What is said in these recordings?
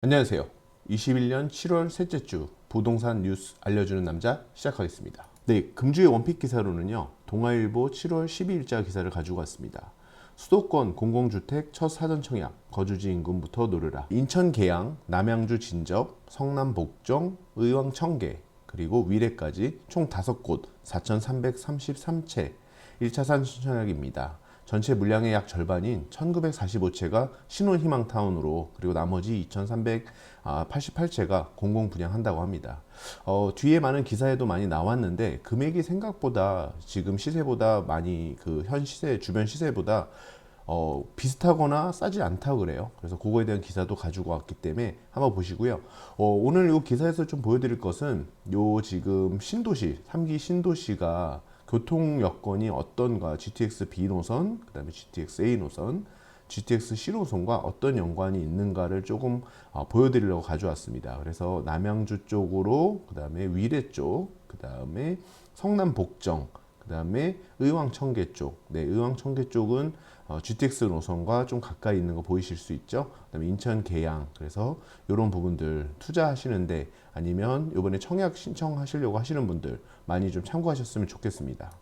안녕하세요. 21년 7월 셋째 주 부동산 뉴스 알려주는 남자 시작하겠습니다. 네, 금주의 원픽 기사로는요, 동아일보 7월 12일자 기사를 가지고 왔습니다. 수도권 공공주택 첫 사전 청약, 거주지 인근부터 노르라. 인천 계양, 남양주 진접, 성남 복정, 의왕 청계, 그리고 위례까지 총 5곳 4,333채 1차 사전 청약입니다. 전체 물량의 약 절반인 1945채가 신혼희망타운으로, 그리고 나머지 2388채가 공공 분양한다고 합니다. 뒤에 많은 기사에도 많이 나왔는데 금액이 생각보다 지금 시세보다 많이 현 시세, 주변 시세보다 비슷하거나 싸지 않다고 그래요. 그래서 그거에 대한 기사도 가지고 왔기 때문에 한번 보시고요. 오늘 이 기사에서 좀 보여드릴 것은 요 지금 신도시, 3기 신도시가 교통 여건이 어떤가, GTX B 노선, 그 다음에 GTX A 노선, GTX C 노선과 어떤 연관이 있는가를 조금 보여드리려고 가져왔습니다. 그래서 남양주 쪽으로, 그 다음에 위례 쪽, 그 다음에 성남 복정, 그 다음에 의왕 청계 쪽. 네, 의왕 청계 쪽은 GTX 노선과 좀 가까이 있는 거 보이실 수 있죠. 그 다음에 인천 계양. 그래서 이런 부분들 투자하시는데, 아니면 이번에 청약 신청하시려고 하시는 분들 많이 좀 참고하셨으면 좋겠습니다.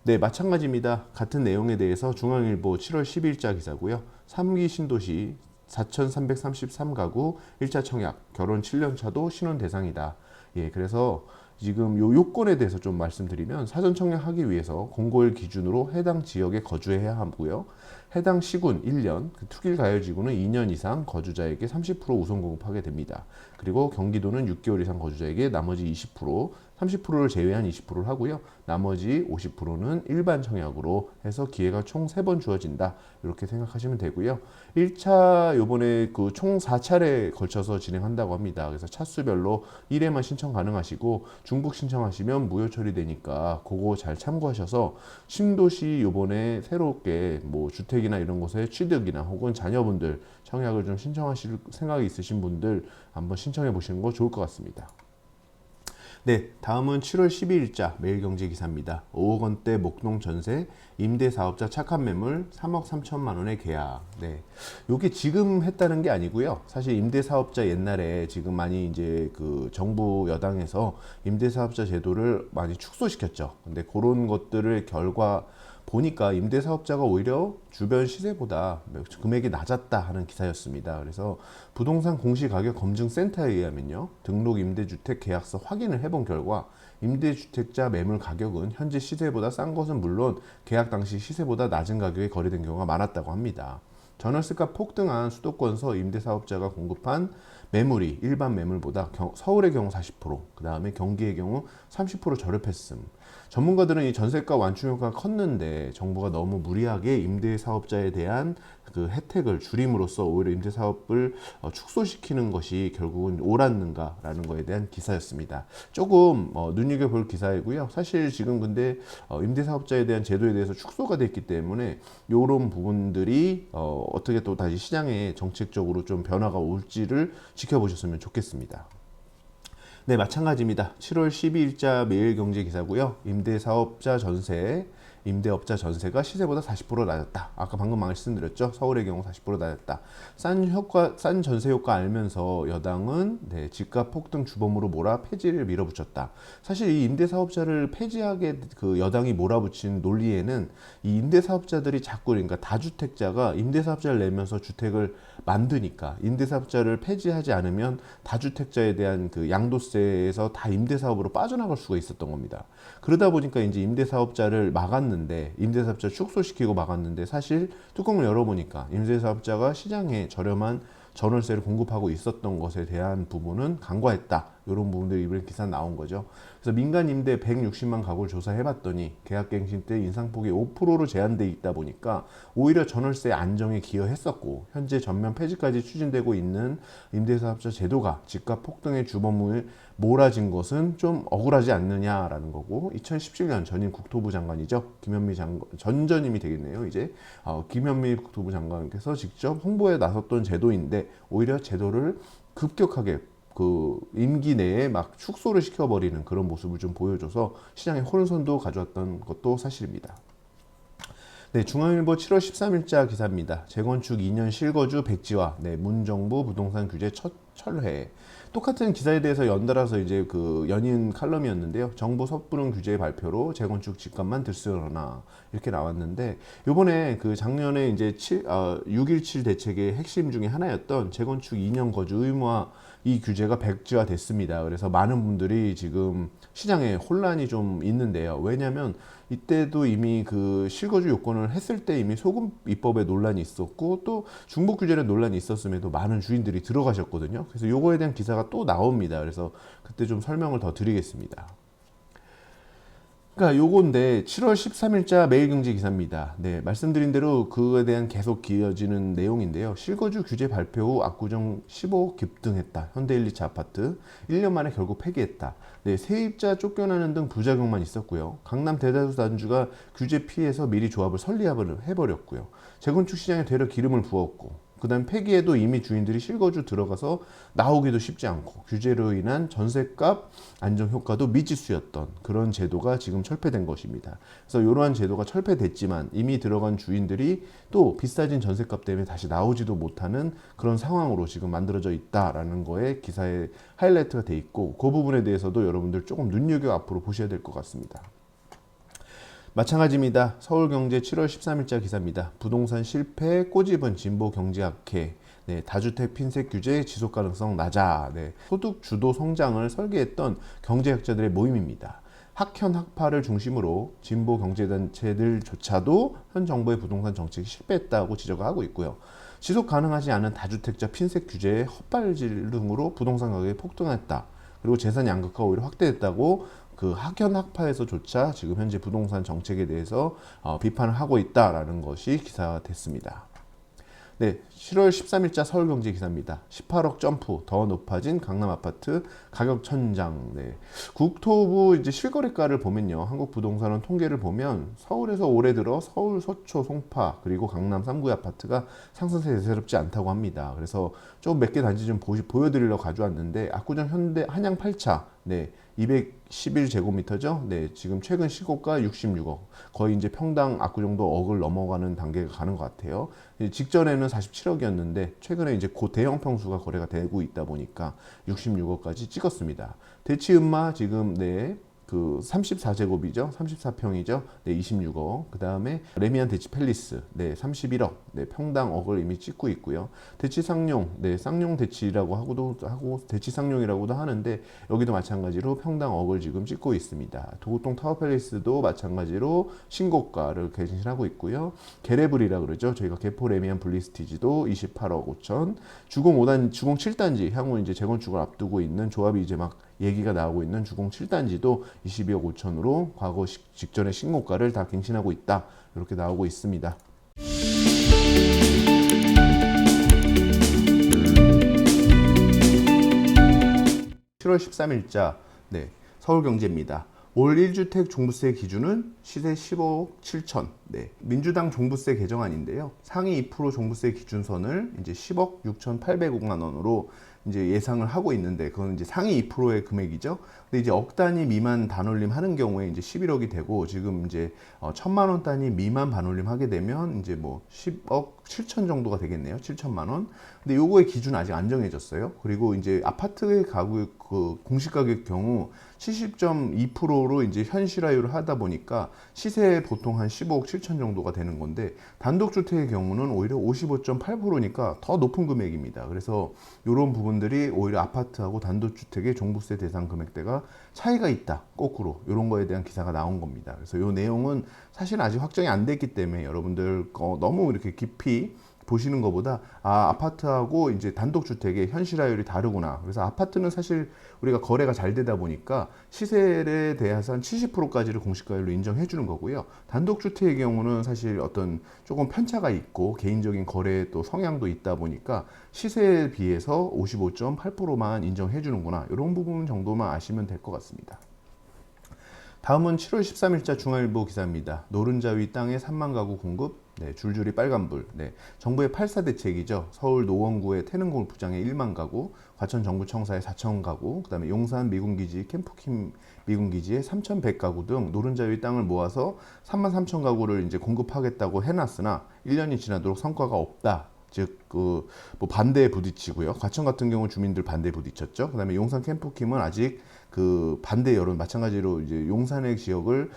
네, 마찬가지입니다. 같은 내용에 대해서 중앙일보 7월 10일자 기사고요. 3기 신도시 4,333가구 1차 청약, 결혼 7년 차도 신혼 대상이다. 예, 그래서 지금 요 요건에 대해서 좀 말씀드리면, 사전 청약하기 위해서 공고일 기준으로 해당 지역에 거주해야 하고요. 해당 시군 1년, 특일 가열지구는 2년 이상 거주자에게 30% 우선 공급하게 됩니다. 그리고 경기도는 6개월 이상 거주자에게 나머지 20%, 30%를 제외한 20%를 하고요. 나머지 50%는 일반 청약으로 해서 기회가 총 3번 주어진다. 이렇게 생각하시면 되고요. 1차 요번에 총 4차례 걸쳐서 진행한다고 합니다. 그래서 차수별로 1회만 신청 가능하시고, 중복 신청하시면 무효 처리되니까 그거 잘 참고하셔서 신도시 요번에 새롭게 뭐 주택이나 이런 곳에 취득이나 혹은 자녀분들 청약을 좀 신청하실 생각이 있으신 분들 한번 신청해 보시는 거 좋을 것 같습니다. 네, 다음은 7월 12일자 매일경제 기사입니다. 5억 원대 목동 전세, 임대사업자 착한 매물 3억 3천만 원의 계약. 네, 요게 지금 했다는 게 아니고요. 사실 임대사업자 옛날에 지금 많이 이제 정부 여당에서 임대사업자 제도를 많이 축소시켰죠. 근데 그런 것들을 결과 보니까 임대사업자가 오히려 주변 시세보다 금액이 낮았다 하는 기사였습니다. 그래서 부동산 공시가격 검증센터에 의하면요, 등록 임대주택 계약서 확인을 해본 결과 임대주택자 매물 가격은 현재 시세보다 싼 것은 물론 계약 당시 시세보다 낮은 가격에 거래된 경우가 많았다고 합니다. 전월세가 폭등한 수도권서 임대사업자가 공급한 매물이 일반 매물보다 서울의 경우 40%, 그 다음에 경기의 경우 30% 저렴했음. 전문가들은 이 전세가 완충 효과가 컸는데 정부가 너무 무리하게 임대사업자에 대한 혜택을 줄임으로써 오히려 임대사업을 축소시키는 것이 결국은 옳았는가라는 것에 대한 기사였습니다. 조금 눈여겨볼 기사이고요. 사실 지금 근데 임대사업자에 대한 제도에 대해서 축소가 됐기 때문에 이런 부분들이 어떻게 또 다시 시장에 정책적으로 좀 변화가 올지를 지켜보셨으면 좋겠습니다. 네, 마찬가지입니다. 7월 12일자 매일경제 기사고요. 임대사업자 전세, 임대업자 전세가 시세보다 40% 낮았다. 아까 방금 말씀드렸죠. 서울의 경우 40% 낮았다. 싼 전세 효과 알면서 여당은 집값 폭등 주범으로 몰아 폐지를 밀어붙였다. 사실 이 임대사업자를 폐지하게 여당이 몰아붙인 논리에는 이 임대사업자들이 자꾸, 그러니까 다주택자가 임대사업자를 내면서 주택을 만드니까 임대사업자를 폐지하지 않으면 다주택자에 대한 양도세에서 다 임대사업으로 빠져나갈 수가 있었던 겁니다. 그러다 보니까 이제 임대사업자를 막았는데, 임대사업자 축소시키고 막았는데, 사실 뚜껑을 열어보니까 임대사업자가 시장에 저렴한 전월세를 공급하고 있었던 것에 대한 부분은 간과했다. 이런 부분들이 이번에 기사 나온 거죠. 그래서 민간 임대 160만 가구를 조사해봤더니 계약갱신 때 인상폭이 5%로 제한돼 있다 보니까 오히려 전월세 안정에 기여했었고, 현재 전면 폐지까지 추진되고 있는 임대사업자 제도가 집값 폭등의 주범을 몰아진 것은 좀 억울하지 않느냐라는 거고, 2017년 전임 국토부 장관이죠. 김현미 장관, 전전임이 되겠네요. 이제 김현미 국토부 장관께서 직접 홍보에 나섰던 제도인데, 오히려 제도를 급격하게 임기 내에 막 축소를 시켜버리는 그런 모습을 좀 보여줘서 시장의 혼선도 가져왔던 것도 사실입니다. 네, 중앙일보 7월 13일자 기사입니다. 재건축 2년 실거주 백지화, 네, 문정부 부동산 규제 첫 철회. 똑같은 기사에 대해서 연달아서 이제 그 연인 칼럼이었는데요. 정부 섣부른 규제 발표로 재건축 집값만 들쓰러나 이렇게 나왔는데, 요번에 그 작년에 이제 6.17 대책의 핵심 중에 하나였던 재건축 2년 거주 의무화, 이 규제가 백지화 됐습니다. 그래서 많은 분들이 지금 시장에 혼란이 좀 있는데요. 왜냐하면 이때도 이미 그 실거주 요건을 했을 때 이미 소금 입법에 논란이 있었고, 또 중복 규제에 논란이 있었음에도 많은 주인들이 들어가셨거든요. 그래서 요거에 대한 기사가 또 나옵니다. 그래서 그때 좀 설명을 더 드리겠습니다. 그러니까 요건데 7월 13일자 매일경제 기사입니다. 네, 말씀드린 대로 그거에 대한 계속 이어지는 내용인데요. 실거주 규제 발표 후 압구정 15 급등했다. 현대 1, 2차 아파트 1년 만에 결국 폐기했다. 네, 세입자 쫓겨나는 등 부작용만 있었고요. 강남 대다수 단주가 규제 피해서 미리 조합을 설립을 해버렸고요. 재건축 시장에 되려 기름을 부었고, 그 다음 폐기에도 이미 주인들이 실거주 들어가서 나오기도 쉽지 않고, 규제로 인한 전셋값 안정 효과도 미지수였던 그런 제도가 지금 철폐된 것입니다. 그래서 이러한 제도가 철폐됐지만 이미 들어간 주인들이 또 비싸진 전셋값 때문에 다시 나오지도 못하는 그런 상황으로 지금 만들어져 있다라는 거에 기사에 하이라이트가 돼 있고, 그 부분에 대해서도 여러분들 조금 눈여겨 앞으로 보셔야 될 것 같습니다. 마찬가지입니다. 서울경제 7월 13일자 기사입니다. 부동산 실패 꼬집은 진보 경제 악해. 네, 다주택 핀셋 규제 지속 가능성 낮아. 네, 소득 주도 성장을 설계했던 경제학자들의 모임입니다. 학현 학파를 중심으로 진보 경제단체들조차도 현 정부의 부동산 정책이 실패했다고 지적을 하고 있고요. 지속 가능하지 않은 다주택자 핀셋 규제의 헛발질 등으로 부동산 가격이 폭등했다. 그리고 재산 양극화가 오히려 확대됐다고 그 학연 학파에서조차 지금 현재 부동산 정책에 대해서 비판을 하고 있다라는 것이 기사가 됐습니다. 네, 7월 13일자 서울경제 기사입니다. 18억 점프, 더 높아진 강남 아파트 가격 천장. 네. 국토부 이제 실거래가를 보면요, 한국부동산원 통계를 보면 서울에서 올해 들어 서울, 서초, 송파 그리고 강남 3구의 아파트가 상승세에 대세롭지 않다고 합니다. 그래서 좀 몇 개 단지 좀 보여드리려고 가져왔는데, 압구정 현대 한양 8차, 네, 211제곱미터죠. 네, 지금 최근 시고가 66억. 거의 이제 평당 압구정도 억을 넘어가는 단계가 가는 것 같아요. 직전에는 47억이었는데 최근에 이제 고 대형 평수가 거래가 되고 있다 보니까 66억까지 찍었습니다. 대치음마 지금 네, 그 34제곱이죠. 34평이죠. 네, 26억. 그 다음에 레미안 대치 팰리스, 네, 31억. 네, 평당 억을 이미 찍고 있고요. 대치 쌍용, 네, 쌍용 대치라고 하고 대치 쌍용이라고도 하는데, 여기도 마찬가지로 평당 억을 지금 찍고 있습니다. 도곡동 타워 팰리스도 마찬가지로 신고가를 갱신하고 있고요. 게레블이라 그러죠. 저희가 개포 레미안 블리스티지도 28억 5천. 주공 5단, 주공 7단지 향후 이제 재건축을 앞두고 있는 조합이 이제 막 얘기가 나오고 있는 주공 7단지도 22억 5천으로 과거 직전의 신고가를 다 갱신하고 있다. 이렇게 나오고 있습니다. 7월 13일자 네, 서울경제입니다. 올 1주택 종부세 기준은 시세 15억 7천. 네, 민주당 종부세 개정안인데요. 상위 2% 종부세 기준선을 이제 10억 6,800억만 원으로 이제 예상을 하고 있는데, 그건 이제 상위 2%의 금액이죠. 근데 이제 억 단위 미만 반올림 하는 경우에 이제 11억이 되고, 지금 이제 1,000만 원 단위 미만 반올림 하게 되면 이제 뭐 10억 7천 정도가 되겠네요. 7천만 원. 근데 요거의 기준 아직 안 정해졌어요. 그리고 이제 아파트의 가구 그 공시가격 경우 70.2%로 이제 현실화율을 하다 보니까 시세 보통 한 15억 7천 정도가 되는 건데, 단독주택의 경우는 오히려 55.8%니까 더 높은 금액입니다. 그래서 이런 부분들이 오히려 아파트하고 단독주택의 종부세 대상 금액대가 차이가 있다. 거꾸로 이런 거에 대한 기사가 나온 겁니다. 그래서 이 내용은 사실 아직 확정이 안 됐기 때문에 여러분들 너무 이렇게 깊이 보시는 것보다 아파트하고 이제 단독주택의 현실화율이 다르구나. 그래서 아파트는 사실 우리가 거래가 잘 되다 보니까 시세에 대해서 한 70%까지를 공시가율로 인정해 주는 거고요. 단독주택의 경우는 사실 어떤 조금 편차가 있고 개인적인 거래 또 성향도 있다 보니까 시세에 비해서 55.8%만 인정해 주는구나. 이런 부분 정도만 아시면 될 것 같습니다. 다음은 7월 13일자 중앙일보 기사입니다. 노른자 위 땅에 3만 가구 공급, 네, 줄줄이 빨간불. 네, 정부의 8사 대책이죠. 서울 노원구의 태릉골프장에 1만 가구, 과천 정부청사에 4천 가구, 그다음에 용산 미군기지, 캠프킴 미군기지에 3,100 가구 등 노른자위 땅을 모아서 3만 3천 가구를 이제 공급하겠다고 해놨으나 1년이 지나도록 성과가 없다. 즉, 뭐 반대에 부딪히고요. 과천 같은 경우 주민들 반대에 부딪혔죠. 그다음에 용산 캠프킴은 아직 그 반대 여론 마찬가지로 이제 용산의 지역을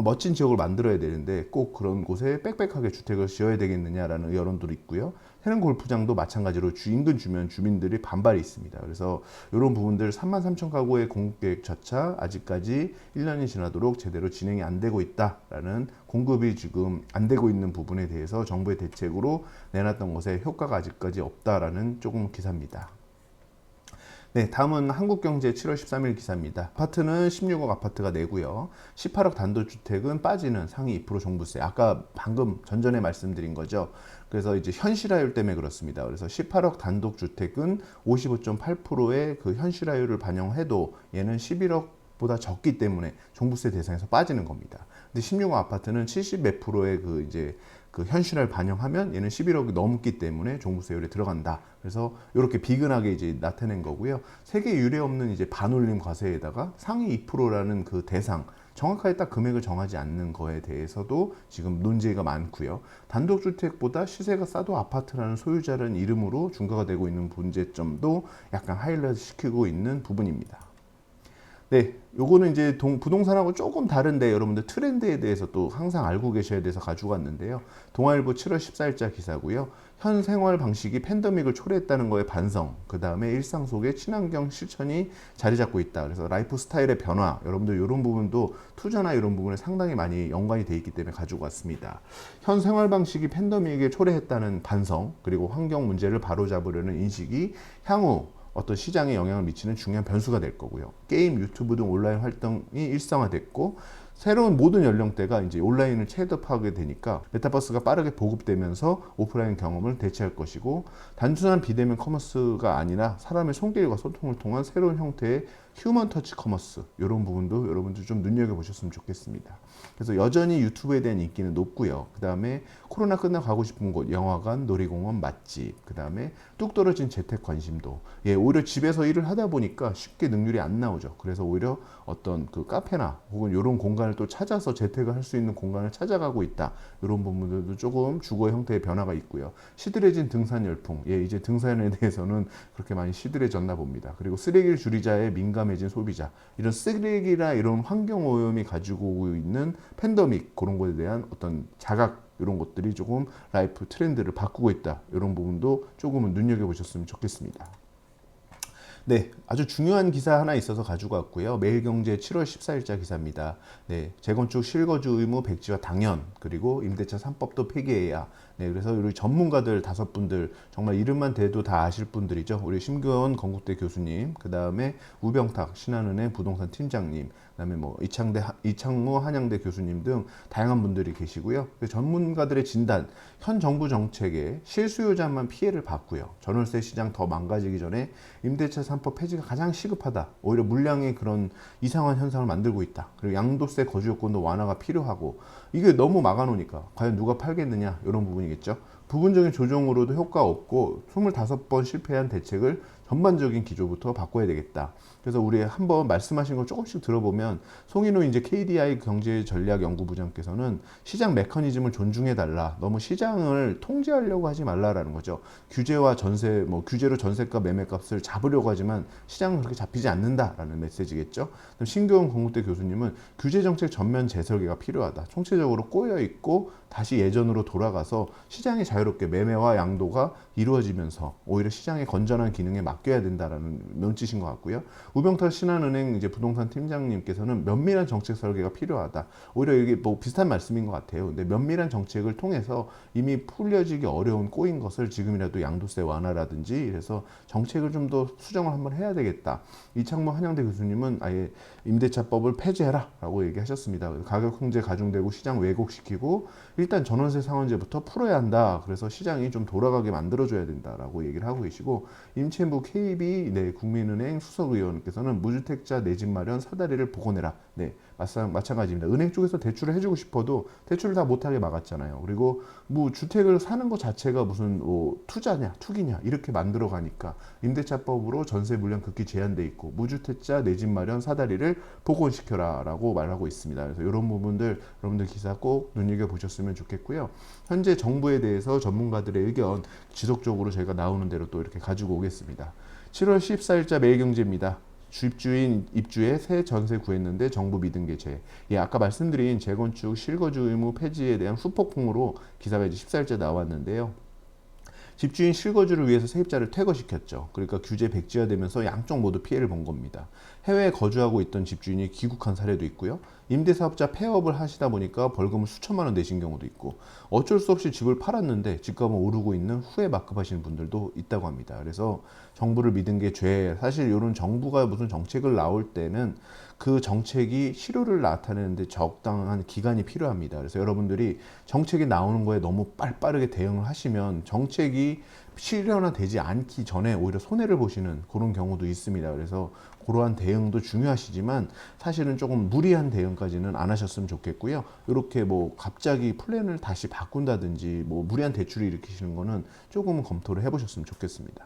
멋진 지역을 만들어야 되는데 꼭 그런 곳에 빽빽하게 주택을 지어야 되겠느냐라는 여론도 있고요. 해릉 골프장도 마찬가지로 인근 주민들이 반발이 있습니다. 그래서 이런 부분들 3만 3천 가구의 공급계획조차 아직까지 1년이 지나도록 제대로 진행이 안 되고 있다라는 공급이 지금 안 되고 있는 부분에 대해서 정부의 대책으로 내놨던 것에 효과가 아직까지 없다라는 조금 기사입니다. 네, 다음은 한국경제 7월 13일 기사입니다. 아파트는 16억 아파트가 내고요. 18억 단독주택은 빠지는 상위 2% 종부세. 아까 방금 전전에 말씀드린 거죠. 그래서 이제 현실화율 때문에 그렇습니다. 그래서 18억 단독주택은 55.8%의 그 현실화율을 반영해도 얘는 11억보다 적기 때문에 종부세 대상에서 빠지는 겁니다. 근데 16억 아파트는 70 몇 프로의 그 이제 그 현실화를 반영하면 얘는 11억이 넘기 때문에 종부세율에 들어간다. 그래서 이렇게 비근하게 이제 나타낸 거고요. 세계 유례 없는 이제 반올림 과세에다가 상위 2%라는 그 대상 정확하게 딱 금액을 정하지 않는 거에 대해서도 지금 논쟁이 많고요. 단독주택보다 시세가 싸도 아파트라는 소유자라는 이름으로 중과가 되고 있는 문제점도 약간 하이라이트 시키고 있는 부분입니다. 네, 요거는 이제 부동산하고 조금 다른데 여러분들 트렌드에 대해서 또 항상 알고 계셔야 돼서 가지고 왔는데요. 동아일보 7월 14일자 기사고요. 현 생활 방식이 팬데믹을 초래했다는 거에 반성, 그 다음에 일상 속에 친환경 실천이 자리 잡고 있다. 그래서 라이프 스타일의 변화, 여러분들 이런 부분도 투자나 이런 부분에 상당히 많이 연관이 돼 있기 때문에 가지고 왔습니다. 현 생활 방식이 팬데믹에 초래했다는 반성, 그리고 환경 문제를 바로잡으려는 인식이 향후 어떤 시장에 영향을 미치는 중요한 변수가 될 거고요. 게임, 유튜브 등 온라인 활동이 일상화됐고 새로운 모든 연령대가 이제 온라인을 채접하게 되니까 메타버스가 빠르게 보급되면서 오프라인 경험을 대체할 것이고 단순한 비대면 커머스가 아니라 사람의 손길과 소통을 통한 새로운 형태의 휴먼 터치 커머스 이런 부분도 여러분들 좀 눈여겨보셨으면 좋겠습니다. 그래서 여전히 유튜브에 대한 인기는 높고요. 그 다음에 코로나 끝나 가고 싶은 곳 영화관, 놀이공원, 맛집 그 다음에 뚝 떨어진 재택 관심도 오히려 집에서 일을 하다 보니까 쉽게 능률이 안 나오죠. 그래서 오히려 어떤 그 카페나 혹은 이런 공간을 또 찾아서 재택을 할 수 있는 공간을 찾아가고 있다. 이런 부분들도 조금 주거 형태의 변화가 있고요. 시들해진 등산 열풍 이제 등산에 대해서는 그렇게 많이 시들해졌나 봅니다. 그리고 쓰레기를 줄이자에 민감해진 소비자 이런 쓰레기나 이런 환경 오염이 가지고 오고 있는 팬데믹 그런 것에 대한 어떤 자각 이런 것들이 조금 라이프 트렌드를 바꾸고 있다. 이런 부분도 조금은 눈여겨보셨으면 좋겠습니다. 네, 아주 중요한 기사 하나 있어서 가지고 왔고요. 매일경제 7월 14일자 기사입니다. 네, 재건축 실거주 의무 백지화 당연 그리고 임대차 3법도 폐기해야. 네, 그래서 우리 전문가들 5분들 정말 이름만 대도 다 아실 분들이죠. 우리 심교원 건국대 교수님, 그 다음에 우병탁 신한은행 부동산 팀장님, 그다음에 뭐 이창무 한양대 교수님 등 다양한 분들이 계시고요. 그 전문가들의 진단, 현 정부 정책에 실수요자만 피해를 받고요. 전월세 시장 더 망가지기 전에 임대차 3법 폐지가 가장 시급하다. 오히려 물량의 그런 이상한 현상을 만들고 있다. 그리고 양도세 거주 요건도 완화가 필요하고 이게 너무 막아놓으니까 과연 누가 팔겠느냐 이런 부분이겠죠. 부분적인 조정으로도 효과 없고 25번 실패한 대책을 전반적인 기조부터 바꿔야 되겠다. 그래서 우리 한번 말씀하신 걸 조금씩 들어보면 송인호 이제 KDI 경제전략연구부장께서는 시장 메커니즘을 존중해 달라. 너무 시장을 통제하려고 하지 말라라는 거죠. 규제와 전세, 규제로 전세가 매매값을 잡으려고 하지만 시장은 그렇게 잡히지 않는다라는 메시지겠죠. 신교원 건국대 교수님은 규제 정책 전면 재설계가 필요하다. 총체적으로 꼬여 있고 다시 예전으로 돌아가서 시장이 자유롭게 매매와 양도가 이루어지면서 오히려 시장의 건전한 기능에 맡겨야 된다라는 논지신 것 같고요. 우병탁 신한은행 이제 부동산 팀장님께서는 면밀한 정책 설계가 필요하다. 오히려 이게 뭐 비슷한 말씀인 것 같아요. 근데 면밀한 정책을 통해서 이미 풀려지기 어려운 꼬인 것을 지금이라도 양도세 완화라든지 이래서 정책을 좀 더 수정을 한번 해야 되겠다. 이창모 한양대 교수님은 아예 임대차법을 폐지해라라고 얘기하셨습니다. 가격 형제 가중되고 시장 왜곡시키고 일단 전월세 상한제부터 풀어야 한다. 그래서 시장이 좀 돌아가게 만들어줘야 된다라고 얘기를 하고 계시고 임채무 KB 국민은행 수석의원께서는 무주택자 내 집 마련 사다리를 복원해라. 마찬가지입니다. 은행 쪽에서 대출을 해주고 싶어도 대출을 다 못하게 막았잖아요. 그리고 뭐 주택을 사는 것 자체가 무슨 투자냐, 투기냐 이렇게 만들어 가니까 임대차법으로 전세 물량 극히 제한돼 있고 무주택자 내 집 마련 사다리를 복원시켜라라고 말하고 있습니다. 그래서 이런 부분들 여러분들 기사 꼭 눈여겨 보셨으면 좋겠고요. 현재 정부에 대해서 전문가들의 의견 지속적으로 저희가 나오는 대로 또 이렇게 가지고 오겠습니다. 7월 14일자 매일경제입니다. 집주인 입주에 새 전세 구했는데 정부 미등기재. 아까 말씀드린 재건축 실거주 의무 폐지에 대한 후폭풍으로 기사가 이제 14일째 나왔는데요. 집주인 실거주를 위해서 세입자를 퇴거시켰죠. 그러니까 규제 백지화되면서 양쪽 모두 피해를 본 겁니다. 해외에 거주하고 있던 집주인이 귀국한 사례도 있고요. 임대사업자 폐업을 하시다 보니까 벌금을 수천만 원 내신 경우도 있고 어쩔 수 없이 집을 팔았는데 집값은 오르고 있는 후에 막급하시는 분들도 있다고 합니다. 그래서 정부를 믿은 게 죄. 사실 이런 정부가 무슨 정책을 나올 때는 그 정책이 실효를 나타내는데 적당한 기간이 필요합니다. 그래서 여러분들이 정책이 나오는 거에 너무 빠르게 대응을 하시면 정책이 실현화되지 않기 전에 오히려 손해를 보시는 그런 경우도 있습니다. 그래서 그러한 대응도 중요하시지만 사실은 조금 무리한 대응까지는 안 하셨으면 좋겠고요. 이렇게 뭐 갑자기 플랜을 다시 바꾼다든지 뭐 무리한 대출을 일으키시는 거는 조금은 검토를 해보셨으면 좋겠습니다.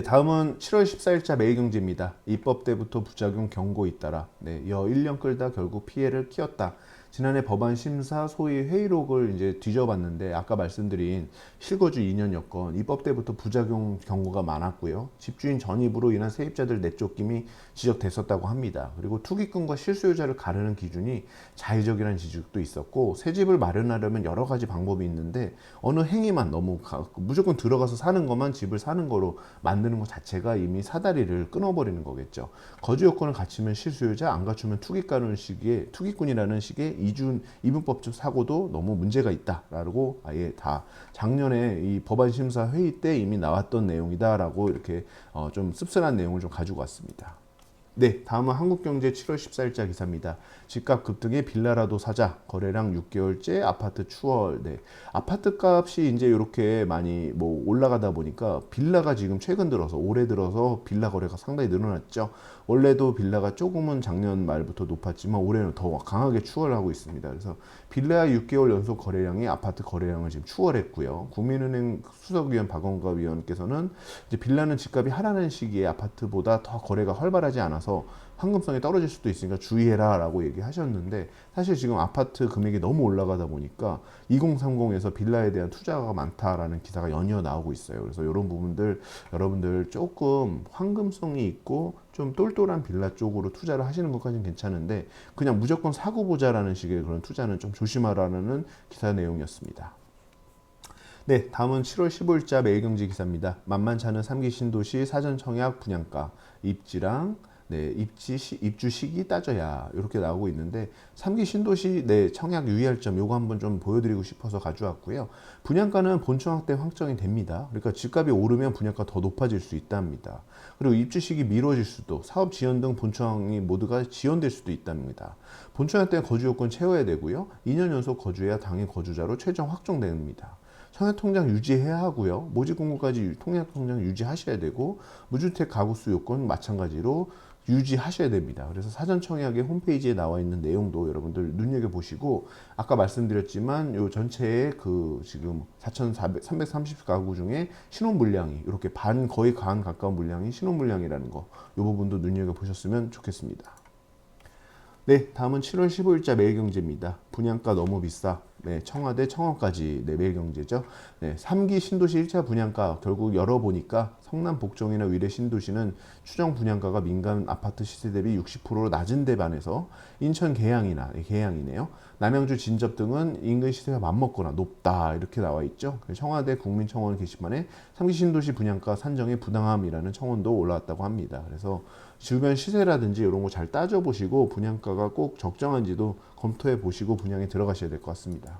다음은 7월 14일자 매일경제입니다. 입법 때부터 부작용 경고 잇따라 여 1년 끌다 결국 피해를 키웠다. 지난해 법안 심사 소위 회의록을 이제 뒤져봤는데 아까 말씀드린 실거주 2년 여건 입법 때부터 부작용 경고가 많았고요. 집주인 전입으로 인한 세입자들 내쫓김이 지적됐었다고 합니다. 그리고 투기꾼과 실소유자를 가르는 기준이 자의적이라는 지적도 있었고 새 집을 마련하려면 여러 가지 방법이 있는데 어느 행위만 너무 무조건 들어가서 사는 것만 집을 사는 거로 만드는 것 자체가 이미 사다리를 끊어버리는 거겠죠. 거주 요건을 갖추면 실소유자, 안 갖추면 투기꾼이라는 식의 이분법적 사고도 너무 문제가 있다라고 아예 다 작년에 이 법안 심사 회의 때 이미 나왔던 내용이다라고 이렇게 좀 씁쓸한 내용을 좀 가지고 왔습니다. 다음은 한국경제 7월 14일자 기사입니다. 집값 급등에 빌라라도 사자. 거래량 6개월째 아파트 추월. 아파트 값이 이제 이렇게 많이 올라가다 보니까 빌라가 지금 최근 들어서 올해 들어서 빌라 거래가 상당히 늘어났죠. 원래도 빌라가 조금은 작년 말부터 높았지만 올해는 더 강하게 추월하고 있습니다. 그래서 빌라 6개월 연속 거래량이 아파트 거래량을 지금 추월했고요. 국민은행 수석위원 박원갑 위원께서는 이제 빌라는 집값이 하락하는 시기에 아파트보다 더 거래가 활발하지 않아서 황금성이 떨어질 수도 있으니까 주의해라 라고 얘기하셨는데 사실 지금 아파트 금액이 너무 올라가다 보니까 2030에서 빌라에 대한 투자가 많다라는 기사가 연이어 나오고 있어요. 그래서 이런 부분들 여러분들 조금 황금성이 있고 좀 똘똘한 빌라 쪽으로 투자를 하시는 것까지는 괜찮은데 그냥 무조건 사고 보자라는 식의 그런 투자는 좀 조심하라는 기사 내용이었습니다. 다음은 7월 15일자 매일경제 기사입니다. 만만치 않은 3기 신도시 사전 청약 분양가 입지랑 입주 시기 따져야 이렇게 나오고 있는데 3기 신도시 청약 유의할 점 요거 한번 좀 보여드리고 싶어서 가져왔고요. 분양가는 본청약 때 확정이 됩니다. 그러니까 집값이 오르면 분양가 더 높아질 수 있답니다. 그리고 입주 시기 미뤄질 수도 사업 지연 등 본청약이 모두가 지연될 수도 있답니다. 본청약 때 거주 요건 채워야 되고요. 2년 연속 거주해야 당일 거주자로 최종 확정됩니다. 청약통장 유지해야 하고요. 모집 공고까지 청약통장 유지하셔야 되고 무주택 가구수 요건 마찬가지로 유지하셔야 됩니다. 그래서 사전 청약의 홈페이지에 나와 있는 내용도 여러분들 눈여겨보시고 아까 말씀드렸지만 요 전체의 지금 4,330가구 중에 신혼 물량이 이렇게 거의 반 가까운 물량이 신혼 물량이라는 거 이 부분도 눈여겨보셨으면 좋겠습니다. 다음은 7월 15일자 매일경제입니다. 분양가 너무 비싸. 청와대 청원까지 매일경제죠. 3기 신도시 1차 분양가 결국 열어보니까 성남 복정이나 위례 신도시는 추정 분양가가 민간 아파트 시세 대비 60% 낮은 데 반해서 인천 계양이네요. 남양주 진접 등은 인근 시세가 맞먹거나 높다 이렇게 나와 있죠. 청와대 국민청원 게시판에 3기 신도시 분양가 산정의 부당함이라는 청원도 올라왔다고 합니다. 그래서 주변 시세라든지 이런 거 잘 따져보시고 분양가가 꼭 적정한지도 검토해 보시고 분양에 들어가셔야 될 것 같습니다.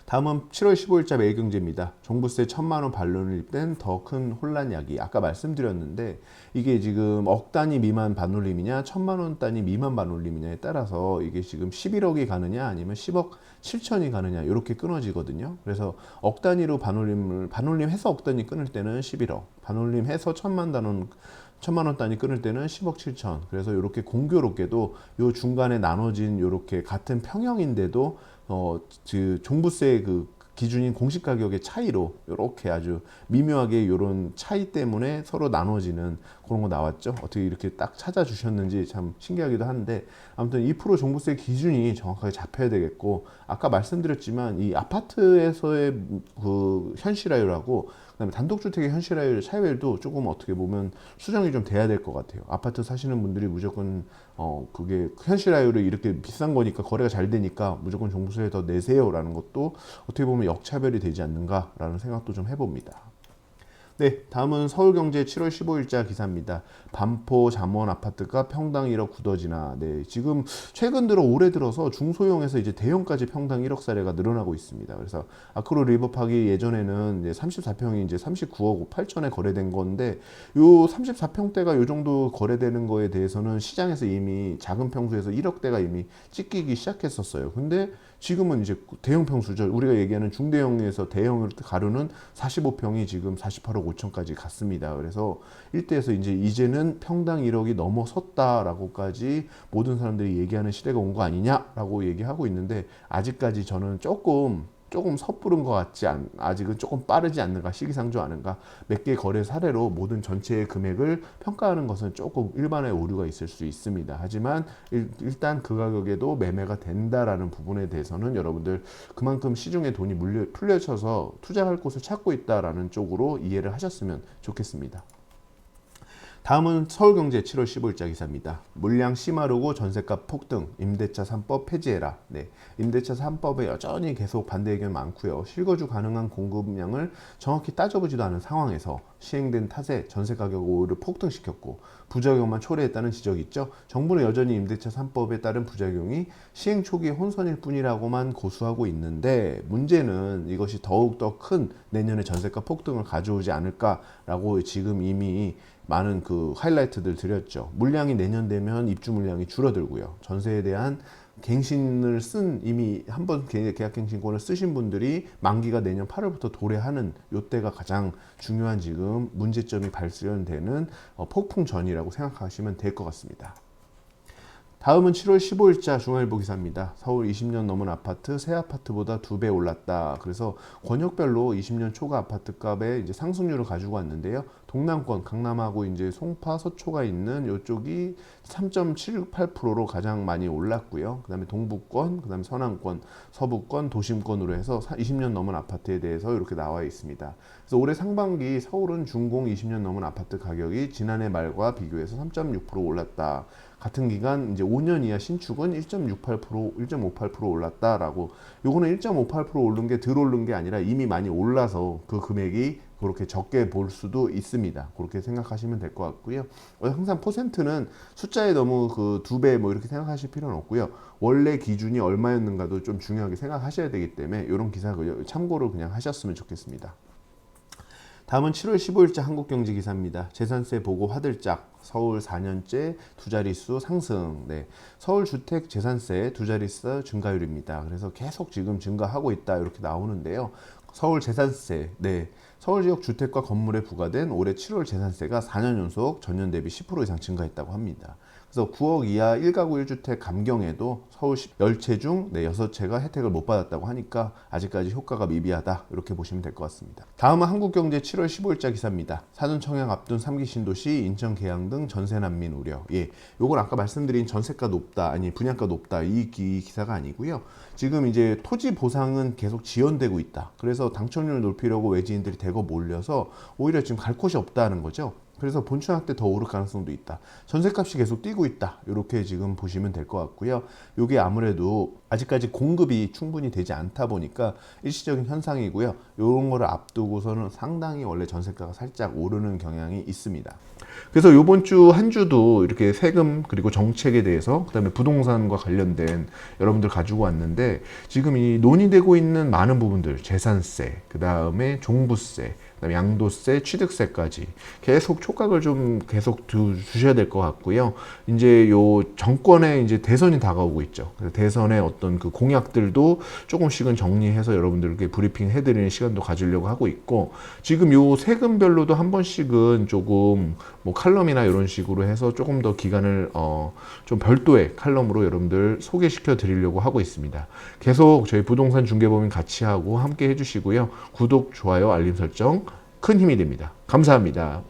다음은 7월 15일자 매일경제입니다. 종부세 1,000만 원 반론을 뺀 더 큰 혼란 야기. 아까 말씀드렸는데 이게 지금 억 단위 미만 반올림이냐 1,000만 원 단위 미만 반올림이냐에 따라서 이게 지금 11억이 가느냐 아니면 10억 7천이 가느냐 이렇게 끊어지거든요. 그래서 억 단위로 반올림해서 억 단위 끊을 때는 11억, 반올림해서 1,000만 원 단위 끊을 때는 10억 7천. 그래서 이렇게 공교롭게도 요 중간에 나눠진 이렇게 같은 평형인데도 종부세 그 기준인 공시 가격의 차이로 이렇게 아주 미묘하게 이런 차이 때문에 서로 나눠지는 그런 거 나왔죠. 어떻게 이렇게 딱 찾아주셨는지 참 신기하기도 한데 아무튼 2% 종부세 기준이 정확하게 잡혀야 되겠고 아까 말씀드렸지만 이 아파트에서의 그 현실화율하고 그다음에 단독주택의 현실화율 차이율도 조금 어떻게 보면 수정이 좀 돼야 될 것 같아요. 아파트 사시는 분들이 무조건 그게 현실화율이 이렇게 비싼 거니까 거래가 잘 되니까 무조건 종부세 더 내세요라는 것도 어떻게 보면 역차별이 되지 않는가라는 생각도 좀 해봅니다. 네, 다음은 서울경제 7월 15일자 기사입니다. 반포 잠원 아파트가 평당 1억 굳어지나. 네, 지금 최근 들어 올해 들어서 중소형에서 이제 대형까지 평당 1억 사례가 늘어나고 있습니다. 그래서 아크로 리버파기 예전에는 이제 34평이 이제 39억 8천에 거래된 건데 요 34평대가 요 정도 거래되는 거에 대해서는 시장에서 이미 작은 평수에서 1억대가 이미 찍히기 시작했었어요. 근데 지금은 이제 대형 평수죠. 우리가 얘기하는 중대형에서 대형으로 가르는 45평이 지금 48억 5천까지 갔습니다. 그래서 일대에서 이제는 평당 1억이 넘어섰다라고까지 모든 사람들이 얘기하는 시대가 온 거 아니냐라고 얘기하고 있는데 아직까지 저는 조금 섣부른 것 같지 아직은 조금 빠르지 않는가 시기상조 아닌가 몇 개 거래 사례로 모든 전체의 금액을 평가하는 것은 조금 일반의 오류가 있을 수 있습니다. 하지만 일단 그 가격에도 매매가 된다라는 부분에 대해서는 여러분들 그만큼 시중에 돈이 풀려쳐서 투자할 곳을 찾고 있다라는 쪽으로 이해를 하셨으면 좋겠습니다. 다음은 서울경제 7월 15일자 기사입니다. 물량 씨마르고 전세값 폭등, 임대차 3법 폐지해라. 네, 임대차 3법에 여전히 계속 반대 의견 많고요. 실거주 가능한 공급량을 정확히 따져보지도 않은 상황에서 시행된 탓에 전세 가격을 오히려 폭등시켰고 부작용만 초래했다는 지적이 있죠. 정부는 여전히 임대차 3법에 따른 부작용이 시행 초기 혼선일 뿐이라고만 고수하고 있는데 문제는 이것이 더욱더 큰 내년의 전세가 폭등을 가져오지 않을까라고 지금 이미 많은 그 하이라이트들 드렸죠. 물량이 내년 되면 입주 물량이 줄어들고요. 전세에 대한 갱신을 이미 한번 계약갱신권을 쓰신 분들이 만기가 내년 8월부터 도래하는 요때가 가장 중요한 지금 문제점이 발생되는 폭풍 전이라고 생각하시면 될 것 같습니다. 다음은 7월 15일자 중앙일보 기사입니다. 서울 20년 넘은 아파트 새 아파트보다 2배 올랐다. 그래서 권역별로 20년 초과 아파트 값의 이제 상승률을 가지고 왔는데요. 동남권 강남하고 이제 송파 서초가 있는 이쪽이 3.78%로 가장 많이 올랐고요. 그다음에 동부권, 그다음에 서남권, 서부권, 도심권으로 해서 20년 넘은 아파트에 대해서 이렇게 나와 있습니다. 그래서 올해 상반기 서울은 준공 20년 넘은 아파트 가격이 지난해 말과 비교해서 3.6% 올랐다. 같은 기간 이제 5년 이하 신축은 1.58% 올랐다라고. 요거는 1.58% 오른 게 덜 오른 게 아니라 이미 많이 올라서 그 금액이 그렇게 적게 볼 수도 있습니다. 그렇게 생각하시면 될 것 같고요. 항상 퍼센트는 숫자에 너무 그 2배 뭐 이렇게 생각하실 필요는 없고요. 원래 기준이 얼마였는가도 좀 중요하게 생각하셔야 되기 때문에 이런 기사 참고를 그냥 하셨으면 좋겠습니다. 다음은 7월 15일자 한국경제 기사입니다. 재산세 보고 화들짝, 서울 4년째 두 자릿수 상승. 네, 서울 주택 재산세 두 자릿수 증가율입니다. 그래서 계속 지금 증가하고 있다 이렇게 나오는데요. 서울 재산세, 네, 서울 지역 주택과 건물에 부과된 올해 7월 재산세가 4년 연속 전년 대비 10% 이상 증가했다고 합니다. 그래서 9억 이하 1가구 1주택 감경에도 서울 10채 중 6채가 혜택을 못 받았다고 하니까 아직까지 효과가 미비하다 이렇게 보시면 될 것 같습니다. 다음은 한국경제 7월 15일자 기사입니다. 사전 청약 앞둔 3기 신도시 인천 계양 등 전세 난민 우려. 예, 요건 아까 말씀드린 전세가 높다 아니 분양가 높다 이 기사가 아니고요. 지금 이제 토지 보상은 계속 지연되고 있다. 그래서 당첨률을 높이려고 외지인들이 대거 몰려서 오히려 지금 갈 곳이 없다는 거죠. 그래서 본춘학 때 더 오를 가능성도 있다. 전셋값이 계속 뛰고 있다. 이렇게 지금 보시면 될 것 같고요. 이게 아무래도 아직까지 공급이 충분히 되지 않다 보니까 일시적인 현상이고요. 이런 거를 앞두고서는 상당히 원래 전세가가 살짝 오르는 경향이 있습니다. 그래서 이번 주 한 주도 이렇게 세금 그리고 정책에 대해서 그다음에 부동산과 관련된 여러분들 가지고 왔는데 지금 이 논의되고 있는 많은 부분들 재산세, 그다음에 종부세, 그다음에 양도세, 취득세까지 계속 촉각을 좀 계속 주셔야 될 것 같고요. 이제 요 정권의 이제 대선이 다가오고 있죠. 그래서 대선의 어떤 그 공약들도 조금씩은 정리해서 여러분들께 브리핑 해드리는 시간도 가지려고 하고 있고 지금 요 세금별로도 한 번씩은 조금 뭐 칼럼이나 이런 식으로 해서 조금 더 기간을 좀 별도의 칼럼으로 여러분들 소개시켜 드리려고 하고 있습니다. 계속 저희 부동산 중개법인 같이 하고 함께 해주시고요. 구독, 좋아요, 알림 설정 큰 힘이 됩니다. 감사합니다.